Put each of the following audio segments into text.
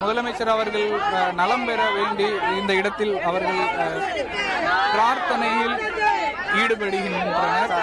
முதலமைச்சர் அவர்கள் நலம் பெற வேண்டி இந்த இடத்தில் அவர்கள் பிரார்த்தனையில் ஈடுபடுகின்றனர்.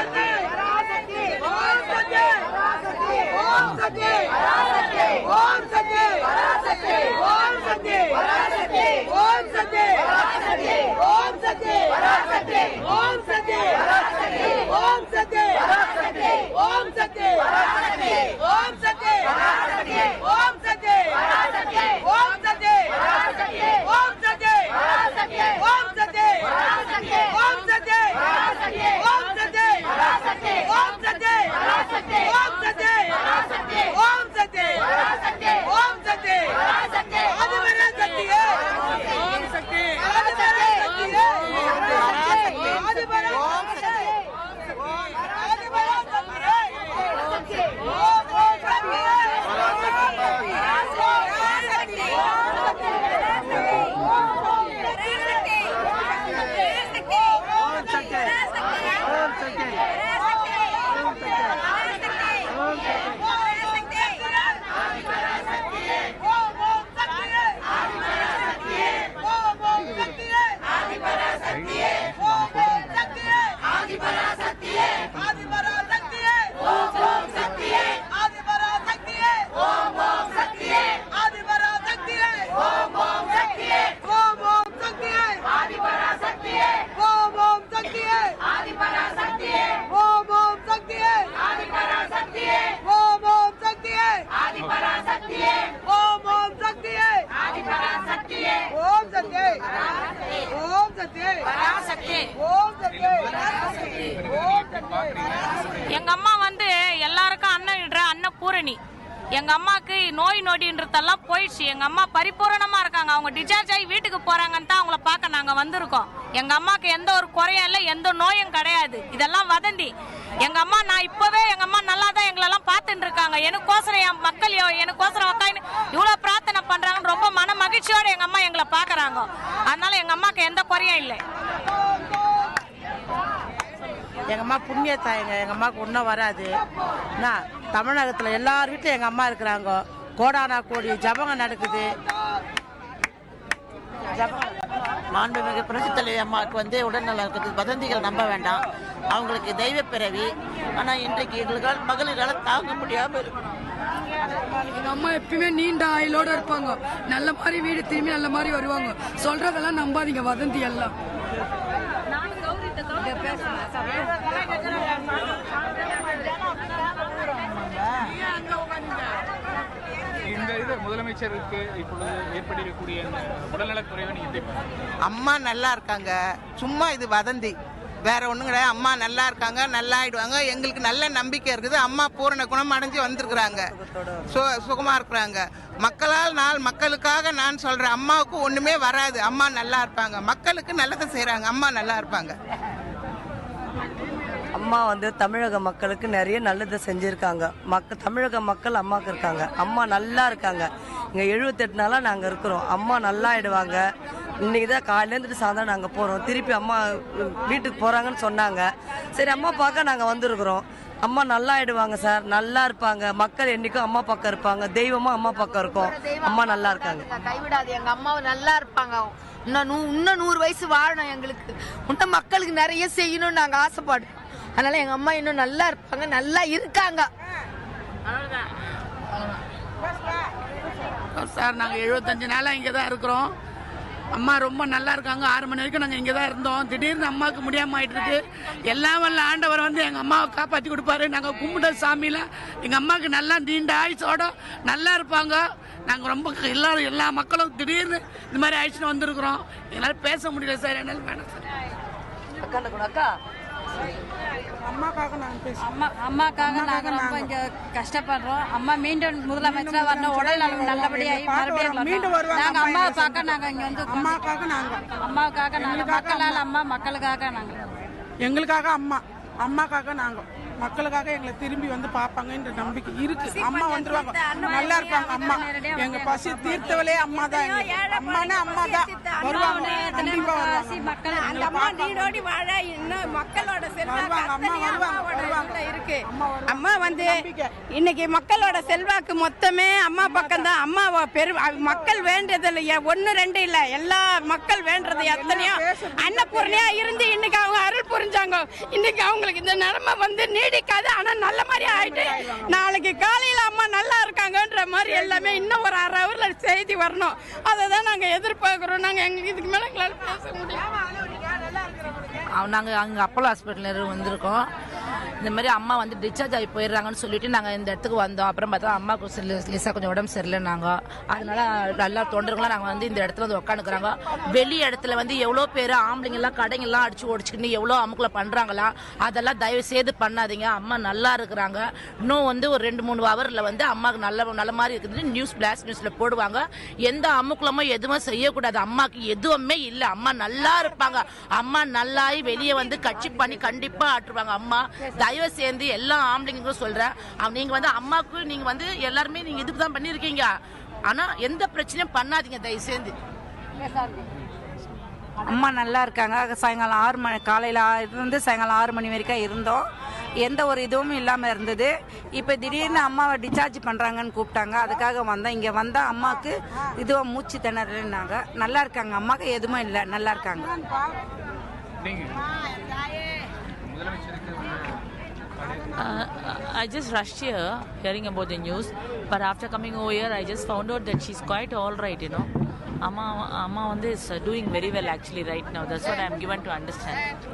எங்க அம்மா வந்து எல்லாருக்கும் அன்னம் இடுற அன்னபூரணி. எங்க அம்மாக்கு நோய் நொடின்றதெல்லாம் போயிடுச்சு. எங்க அம்மா பரிபூரணமா இருக்காங்க. அவங்க டிஸ்சார்ஜ் ஆகி வீட்டுக்கு போறாங்கன்னு தான் அவங்கள பார்க்க நாங்க வந்திருக்கோம். எங்க அம்மாக்கு எந்த ஒரு குறையும் இல்லை, எந்த நோயும் கிடையாது. இதெல்லாம் வதந்தி. எங்க அம்மா நான் இப்பவே எங்க அம்மா நல்லா தான் எங்களெல்லாம் பார்த்துட்டு இருக்காங்க. எனக்கோசரம் என் மக்கள் எனக்கோசரம் உட்காந்து இவ்வளவு பிரார்த்தனை பண்றாங்கன்னு ரொம்ப மன மகிழ்ச்சியோட எங்க அம்மா எங்களை பாக்குறாங்க. அதனால எங்க அம்மாக்கு எந்த குறையும் இல்லை. எங்கள் அம்மா புண்ணிய தாயங்க. எங்கள் அம்மாவுக்கு ஒன்றும் வராது. தமிழகத்தில் எல்லார் வீட்டிலும் எங்கள் அம்மா இருக்கிறாங்க. கோடானா கோடி ஜபங்க நடக்குது. மாண்புமிகு புரட்சித் தலைவி அம்மாவுக்கு வந்து உடல்நலம் இருக்குது. வதந்திகள் நம்ப வேண்டாம். அவங்களுக்கு தெய்வ பிறவி. ஆனால் இன்றைக்கு எங்களுக்கு மகளிரால் தாங்க முடியாமல் இருக்கு. எங்க அம்மா எப்பயுமே நீண்ட ஆயுளோட இருப்பாங்க. நல்ல மாதிரி வீடு திரும்பி நல்ல மாதிரி வருவாங்க. சொல்றதெல்லாம் நம்பாதீங்க, வதந்தி எல்லாம். முதலமைச்சருக்கு இப்பொழுது ஏற்பட்டிருக்கக்கூடிய உடல்நலக் குறைவை நீங்க அம்மா நல்லா இருக்காங்க. சும்மா இது வதந்தி, வேற ஒண்ணும் கிடையாது. அம்மா நல்லா இருக்காங்க, நல்லா ஆயிடுவாங்க. எங்களுக்கு நல்ல நம்பிக்கை இருக்குது. அம்மா பூரண குணம் அடைஞ்சு வந்திருக்கிறாங்க, சுகமா இருக்கிறாங்க. மக்களுக்காக நான் சொல்றேன், அம்மாவுக்கு ஒண்ணுமே வராது. அம்மா நல்லா இருப்பாங்க, மக்களுக்கு நல்லதை செய்யறாங்க. அம்மா நல்லா இருப்பாங்க. அம்மா வந்து தமிழக மக்களுக்கு நிறைய நல்லதை செஞ்சுருக்காங்க. தமிழக மக்கள் அம்மாவுக்கு இருக்காங்க. அம்மா நல்லா இருக்காங்க. இங்கே 78 நாளாக நாங்கள் இருக்கிறோம். அம்மா நல்லா ஆயிடுவாங்க. இன்னைக்கு தான் காலையிலேருந்துட்டு சாயந்தரம் நாங்கள் போகிறோம். திருப்பி அம்மா வீட்டுக்கு போகிறாங்கன்னு சொன்னாங்க. சரி, அம்மா பார்க்க நாங்கள் வந்திருக்கிறோம். அம்மா நல்லா ஆயிடுவாங்க சார், நல்லா இருப்பாங்க. மக்கள் என்னைக்கும் அம்மா பக்கம் இருப்பாங்க. தெய்வமும் அம்மா பக்கம் இருக்கும். அம்மா நல்லா இருக்காங்க. கைவிடாது. எங்க அம்மா நல்லா இருப்பாங்க. இன்னும் 100 வயசு வாழணும். எங்களுக்கு இன்னும் மக்களுக்கு நிறைய செய்யணும்னு நாங்கள் ஆசைப்படுறோம். அதனால எங்க அம்மா இன்னும் நல்லா இருப்பாங்க, நல்லா இருக்காங்க சார். நாங்கள் 75 நாளாக இங்கே தான் இருக்கிறோம். அம்மா ரொம்ப நல்லா இருக்காங்க. 6 மணி வரைக்கும் நாங்கள் இங்கே தான் இருந்தோம். திடீர்னு அம்மாவுக்கு முடியாமல் ஆயிட்டு இருக்கு. எல்லாம் வல்ல ஆண்டவர் வந்து எங்கள் அம்மாவை காப்பாற்றி கொடுப்பாரு. நாங்கள் கும்பிட்ட சாமியில் எங்கள் அம்மாவுக்கு நல்லா நீண்ட ஆயுசோட நல்லா இருப்பாங்க. நாங்கள் ரொம்ப எல்லா மக்களும் திடீர்னு இந்த மாதிரி ஆயிடுச்சுன்னு வந்திருக்கிறோம். எங்களால் பேச முடியல சார். என்னால் வேணாம் சார். அக்கா அம்மாக்காக நாங்கள் பேசுவோம். அம்மாக்காக நாங்க ரொம்ப இங்க கஷ்டப்படுறோம். அம்மா மீண்டும் முதலமைச்சரா வரணும், உடல் நலம் நல்லபடியாகி மறுபடியும் நாங்க அம்மாவை பார்க்க நாங்க இங்க வந்து அம்மாக்காக மக்களால் அம்மா, மக்களுக்காக நாங்க, எங்களுக்காக அம்மா, அம்மாக்காக நாங்க மக்களுக்காக எங்களை திரும்பி வந்து பார்ப்பாங்கன்ற நம்பிக்கை இருக்கு. அம்மா வந்துருவாங்க, நல்லா இருப்பாங்க. அம்மா எங்க பசி தீர்த்தவளே அம்மா தான். அம்மானா அம்மா தான் வருவாங்க, கண்டிப்பா வருவாங்க. அந்த அம்மா நீடோடி வாழ இன்னும் மக்களோட செல்வாக்கு இருக்கு. அம்மா வந்து இன்னைக்கு மக்களோட செல்வாக்கு மொத்தமே அம்மா பக்கம் தான். அம்மா மக்கள் வேண்டது இல்லையா, 1 2 இல்ல, எல்லா மக்கள் வேண்டது எத்தனையோ அன்னபூர்ணியா இருந்து இன்னைக்கு அவங்க அருள் புரிஞ்சாங்க. இன்னைக்கு அவங்களுக்கு இந்த நிலைமை வந்து நீடிக்காது. ஆனா நல்ல மாதிரி ஆயிட்டு நாளைக்கு காலையில அம்மா நல்லா இருக்காங்கன்ற மாதிரி எல்லாமே இன்னும் ஒரு 1/2 ஹவர்ல செய்தி வரணும். அதை தான் நாங்க எதிர்பார்க்கிறோம். நாங்க எங்களுக்கு இதுக்கு மேல எங்களால பேச முடியும். நாங்கள் அங்கே அப்போலோ ஹாஸ்பிட்டலில் வந்திருக்கோம். இந்த மாதிரி அம்மா வந்து டிஸ்சார்ஜ் ஆகி போயிடுறாங்கன்னு சொல்லிட்டு நாங்கள் இந்த இடத்துக்கு வந்தோம். அப்புறம் பார்த்தா அம்மாவுக்கு லேசாக கொஞ்சம் உடம்பு சரியில்லைன்னாங்க. அதனால நல்லா தொண்டர்களாம் நாங்கள் வந்து இந்த இடத்துல வந்து உட்காந்துக்கிறாங்க. வெளி இடத்துல வந்து எவ்வளோ பேர் ஆம்பளைங்கெல்லாம் கடைங்கெல்லாம் அடிச்சு ஓடிச்சுக்கிட்டு எவ்வளோ அமுக்குல பண்ணுறாங்களா, அதெல்லாம் தயவு செய்து பண்ணாதீங்க. அம்மா நல்லா இருக்கிறாங்க. இன்னும் வந்து ஒரு 2-3 ஹவரில் வந்து அம்மாவுக்கு நல்ல மாதிரி இருக்குதுன்னு பிளாஸ்ட் நியூஸில் போடுவாங்க. எந்த அமுக்குலமோ எதுவும் செய்யக்கூடாது. அம்மாவுக்கு எதுவுமே இல்லை. அம்மா நல்லா இருப்பாங்க. அம்மா நல்லாயி வெளியே வந்து கட்சி பண்ணி கண்டிப்பாக ஆட்டுருவாங்க. அம்மா தயவு சேர்ந்து எல்லா ஆம்பளைங்களுக்கும் சொல்றேன், நீங்க வந்து அம்மாவுக்கு நீங்க வந்து எல்லாருமே நீங்க இதுக்கு தான் பண்ணிருக்கீங்க. ஆனா எந்த பிரச்சனையும் பண்ணாதீங்க தயவு சேர்ந்து. அம்மா நல்லா இருக்காங்க. சாயங்காலம் 6 மணி, காலையில் இருந்து சாயங்காலம் 6 மணி வரைக்கும் இருந்தோம். எந்த ஒரு இதுவும் இல்லாமல் இருந்தது. இப்போ திடீர்னு அம்மாவை டிஸ்சார்ஜ் பண்ணுறாங்கன்னு கூப்பிட்டாங்க. அதுக்காக வந்தோம். இங்கே வந்தால் அம்மாவுக்கு இதுவும் மூச்சு திணறனாங்க. நல்லா இருக்காங்க. அம்மாவுக்கு எதுவும் இல்லை, நல்லா இருக்காங்க. I just rushed here hearing about the news, but after coming over here I just found out that she's quite all right, you know. Amma is doing very well actually right now. That's what I'm given to understand.